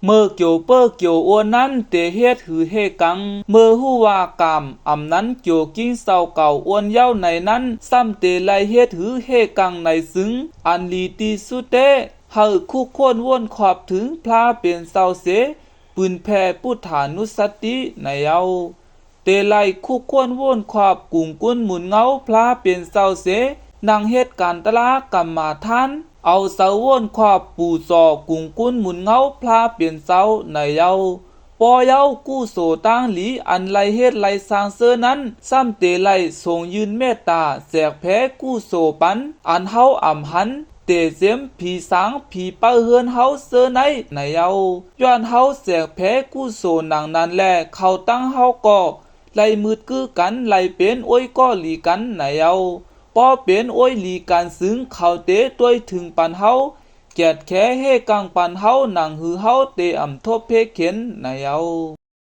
เมื่อเกี่ยวเป้อเกี่ยวอ้วนนั้นเตเฮ็ดหือเฮกังเมื่อฮู้ว่ากามอำนั้นเกี่ยวกิ้งเศร้าเก่าอ้วนเย้าในนั้นซ้ำเตไลเฮ็ดหือเฮกังในซึ้งอันลีตีสุเตเฮาคู่ควรว่นขอบถึงพลาเป็นเศร้าเสปืนแผ่พุทธานุสติในเอาเตไลคู่ควรว่นขอบกุ่งกุ้นหมุนเงาพลาเป็นเศร้าเสนางเฮ็ดการตลากรรมาทานเอาเสาว่นขอบปูซอกุ่งกุ้นหมุนเงาพลาเปลี่ยนเสาในเยาปอเยากู้โสตั้งหลีอันไลเฮ็ดไลสร้างเสื้อนั้นซ้ำเตไลทรงยืนเมตตาแสกแพ้กู้โสปันอันเฮาอ่ำหันเตเสียมผีสางผีเป้าเฮือนเฮาเสื้อในเยาย้อนเฮาแสกแพ้กู้โสหนังนั้นแลเขาตั้งเฮาก็ไลมืดคือกันไลเป็นโอ้ยก็หลีกันในเยาปอเป็นโอ้ยหลีกันซึ้งเขาเตต้วยถึงปันเฮาแกดแค่เฮกังปันเฮาหนังหือเฮาเตอ่ำทบเพเข็นในเอา